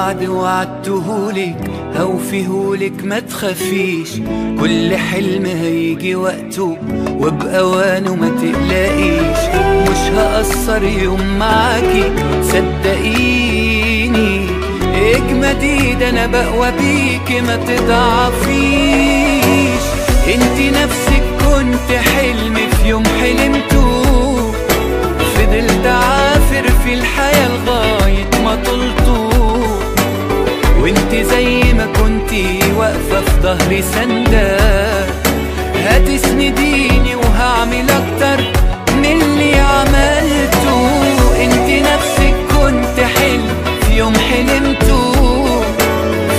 وعد وعدتهولك هوفيهولك ما تخافيش، كل حلم هيجي وقته وبأوانه ما تقلقيش. مش هقصر يوم معاكي صدقيني، اجمدي ده انا بقوى بيكي ما تضعفيش. انتي نفسك كنت حلم في يوم حلمته، فضلت عافر في الحياة لغاية ما طلته. وانتي زي ما كنتي واقفة في ظهري سندة، هتسنديني وهعمل اكتر من اللي عملته. انتي نفسك كنت حلم في يوم حلمته،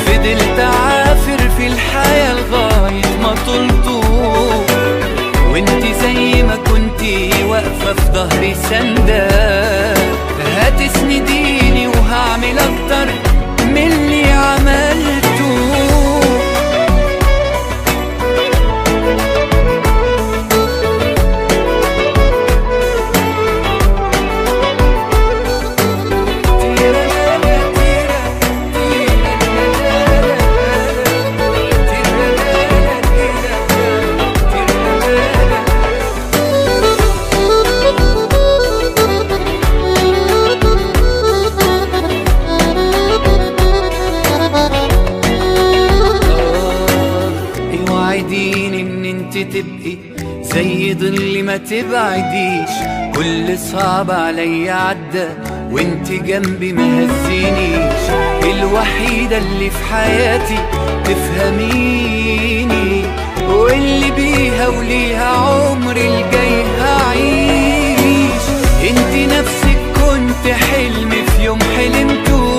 فضلت عافر في الحياة لغاية ما طلته. وانتي زي ما كنتي واقفة في ظهري سندة، هتسنديني وهعمل اكتر من اللي عملته. ان انت تبقي زي ظل ما تبعديش، كل صعب عليا عدى وانت جنبي ما هزينيش. الوحيدة اللي في حياتي تفهميني، واللي بيها وليها عمري الجاي هعيش. انت نفسك كنت حلم في يوم حلمته،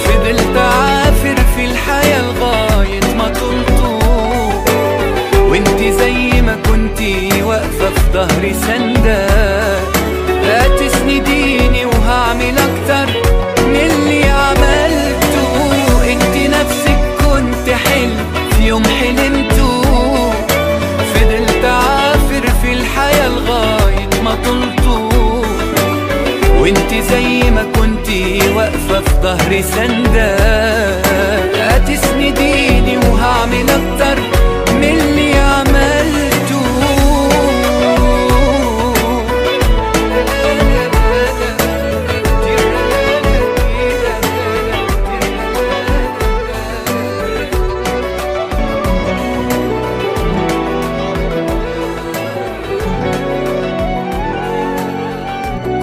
فضلت عافر في الحياة لغاية ما طلته. وانتي زي ما كنتي واقفة في ظهري سندة، هتسنديني وهعمل اكتر من اللي عملته. انتي نفسك كنت حلم في يوم حلمته، فضلت عافر في الحياة لغاية ما طلته. وانتي زي ما كنتي واقفة في ظهري سندة، هتسنديني وهعمل اكتر من اللي عملته.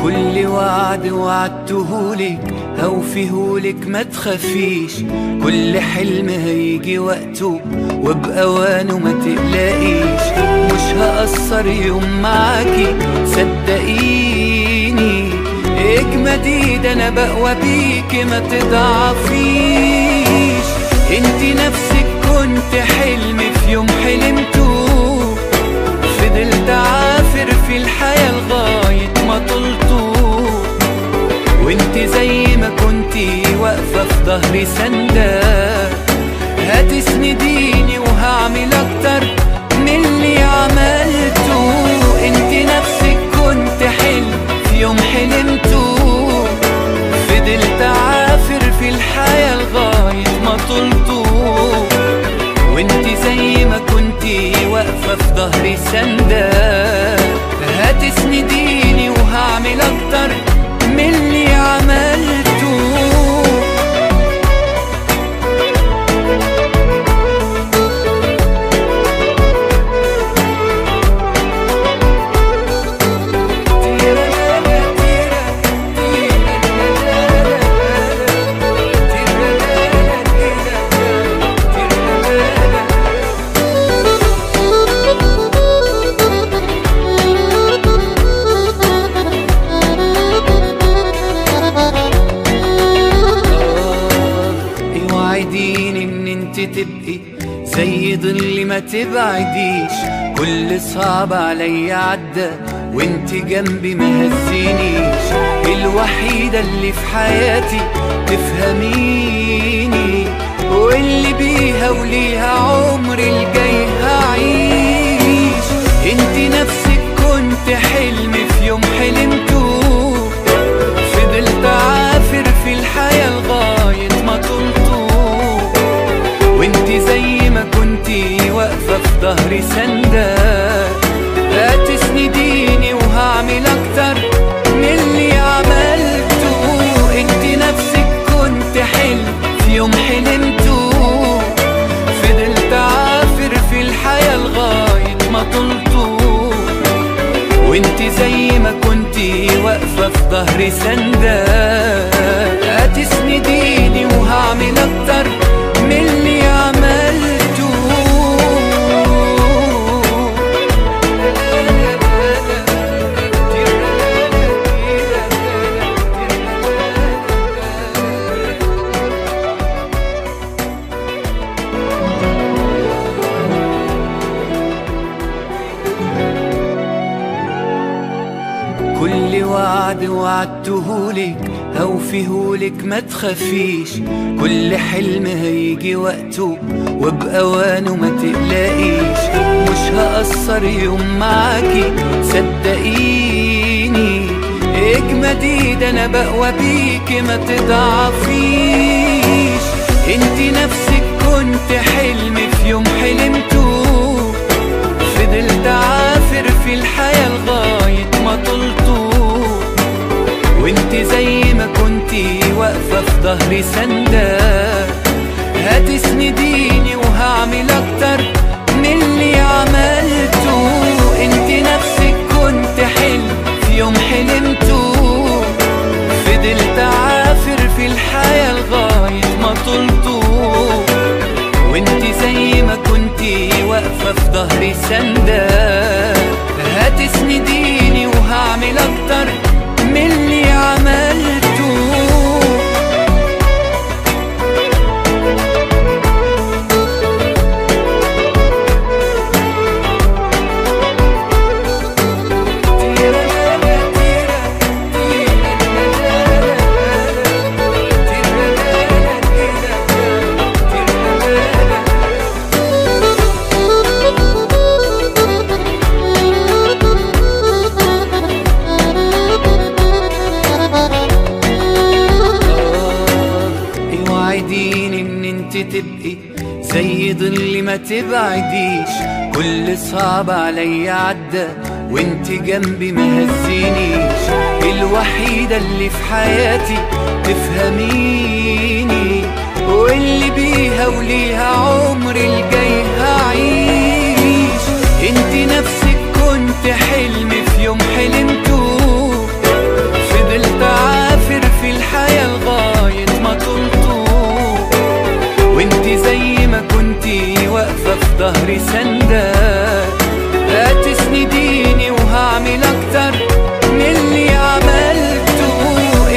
كل وعد وعدتهولك هوفيهولك ما تخافيش، كل حلم هيجي وقته وبأوانه ما تقلقيش. مش هقصر يوم معاكي صدقيني، اجمدي ده انا بقوى بيكي ما تضعفيش. انتي نفسك كنت حلم في يوم حلمته، فضلت عافر في الحياة لغاية ما طلته. وانتي زي ما كنتي واقفة في ظهري سندة، هتسنديني وهعمل اكتر من اللي عملته. انتي نفسك كنت حلم في يوم حلمته، فضلت عافر في الحياة لغاية ما طلته. وانتي زي ما كنتي واقفة في ظهري سندة، هتسنديني وهعمل اكتر من اللي عملته. ان انت تبقي زي ظل ما تبعديش، كل صعب عليا عدى وانت جنبي ما هزينيش. الوحيدة اللي في حياتي تفهميني، واللي بيها وليها عمري الجاي هعيش. انتي نفسك كنت حلم في يوم حلمته، فضلت عافر في الحياة لغاية ظهري سندة. هتسنديني وهعمل اكتر من اللي عملته. انت نفسك كنت حلم في يوم حلمته. فضلت عافر في الحياة لغاية ما طلته. وانت زي ما كنتي واقفة في ظهري سندة. هتسنديني وهعمل اكتر من اللي عملته. كل وعد وعدتهولك هوفيهولك ما تخافيش. كل حلم هيجي وقته وبأوانه ما تقلقيش. مش هقصر يوم معاكي صدقيني. اجمدي ده انا بقوى بيكي ما تضعفيش. انتي نفسك كنت حلم في يوم حلمته. فضلت عافر في الحياة لغاية ما طلته. وانت زي ما كنتي واقفة في ظهري سندة. هتسنديني وهعمل اكتر من اللي عملته. انت نفسك كنت حلم في يوم حلمته. فضلت عافر في الحياة لغاية ما طلته. وانت زي ما كنتي واقفة في ظهري سندة. هتسنديني وهعمل اكتر من اللي عملته. تبقي زي ظل ما تبعديش. كل صعب عليا عدى وانت جنبي ما هزينيش. الوحيدة اللي في حياتي تفهميني. واللي بيها وليها عمري الجاي هعيش. انت نفسك كنت حلم في يوم حلمته. فضلت عافر في الحياة لغاية ما طلته. وانت زي ما كنتي واقفة في ظهري سندة. هتسنديني وهعمل اكتر من اللي عملته.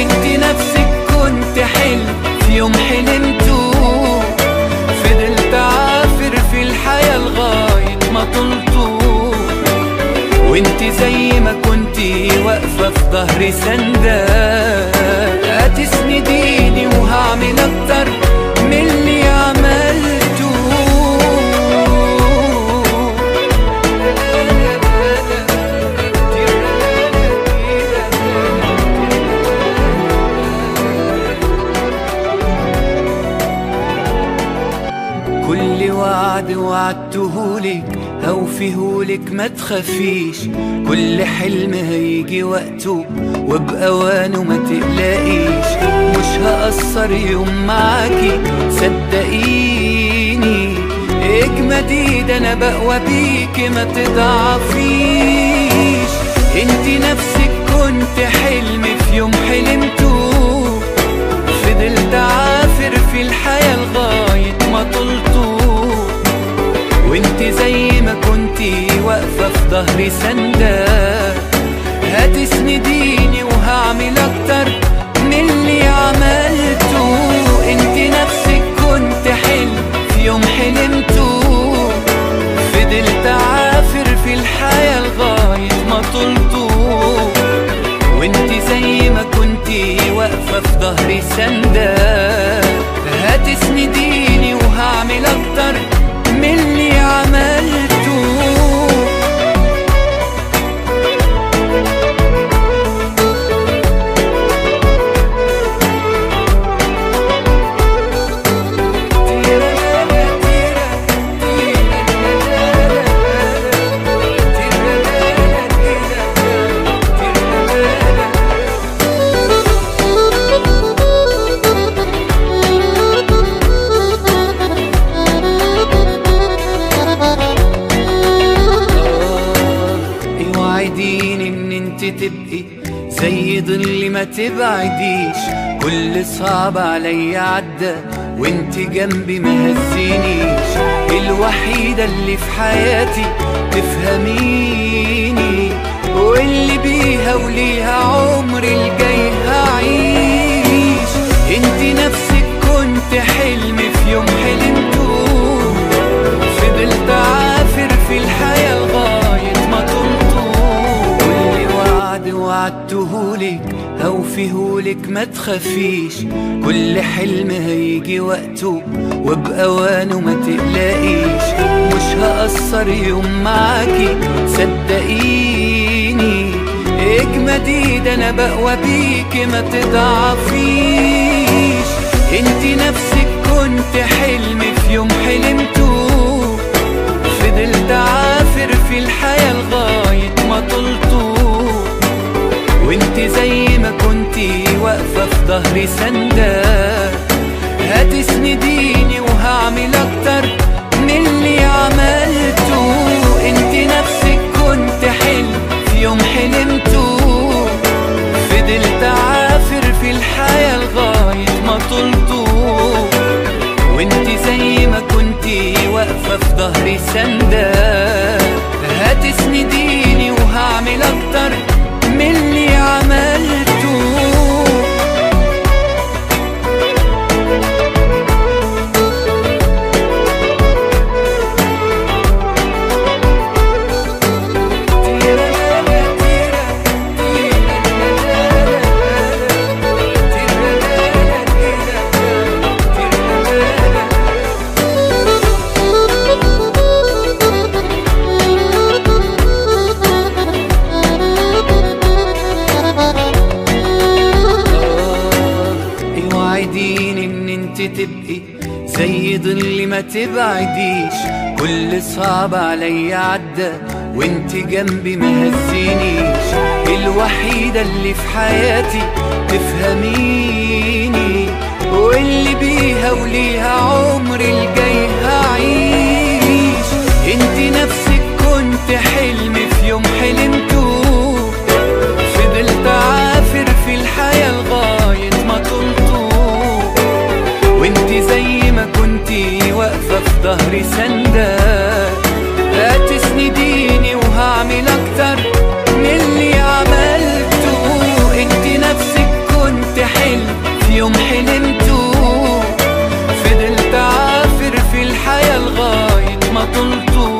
انت نفسك كنت حلم في يوم حلمته. فضلت عافر في الحياة لغاية ما طلته. وانت زي ما كنتي واقفة في ظهري سندة. هتسنديني وهعمل اكتر من اللي عملته. كل وعد وعدتهولك هوفيهولك ما تخافيش. كل حلم هيجي وقته وبأوانه ما تقلقيش. مش هقصر يوم معاكي صدقيني. اجمدي ده انا بقوى بيكي ما تضعفيش. انتي نفسك كنت حلم في يوم حلمته. فضلت عافر في الحياة لغاية ما طلته. وانت زي ما كنتي واقفة في ظهري سندة. هتسنديني وهعمل اكتر من اللي عملته. انت نفسك كنت حلم في يوم حلمته. فضلت عافر في الحياة لغاية ما طلته. وانت زي ما كنتي واقفة في ظهري سندة. هتسنديني وهعمل اكتر من اللي عملته. تبقي زي ظل ما تبعديش. كل صعب عليا عدى وانت جنبي ما هزينيش. الوحيدة اللي في حياتي تفهميني، واللي بيها وليها عمري الجاي هعيش. انت نفسك كنت حلم في يوم حلمته، فضلت عافر في الحياة لغاية ما طلته. كل وعد وعدتهولك هوفيهولك ما تخافيش. كل حلم هيجي وقته وبأوانه ما تقلقيش. مش هقصر يوم معاكي صدقيني، اجمدي ده انا بقوى بيكي ما تضعفيش. انتي نفسك كنت حلم في يوم حلمته، فضلت عافر في الحياة لغاية ما طلته. وانتي زي ما كنتي واقفة في ظهري سندة، هتسنديني وهعمل اكتر من اللي عملته. انتي نفسك كنت حلم في يوم حلمته، فضلت عافر في الحياة لغاية ما طلته. وانتي زي ما كنتي واقفة في ظهري سندة، هتسنديني وهعمل اكتر من اللي عملته. تبقي زي ظل ما تبعديش. كل صعب عليا عدى وانت جنبي ما هزينيش. الوحيدة اللي في حياتي تفهميني، واللي بيها وليها عمري الجاي هعيش. انتي نفسك كنت حلم في يوم حلمته، فضلت عافر في الحياة لغاية ما طلته. وانتي زي ما كنتي واقفة في ظهري سندة، هتسنديني وهعمل اكتر من اللي عملته. انتي نفسك كنت حلم في يوم حلمته، فضلت عافر في الحياة لغاية ما طلته.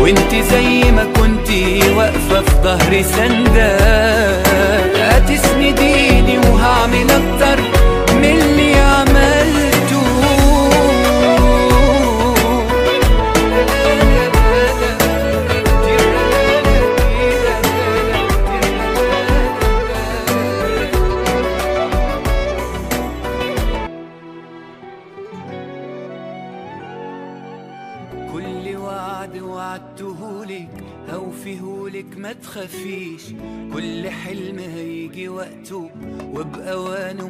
وانتي زي ما كنتي واقفة في ظهري سندة، هتسنديني وهعمل اكتر من اللي عملته. كل وعد وعدتهولك هوفيهولك ما تخافيش. كل حلم هيجي وقته وبأوانه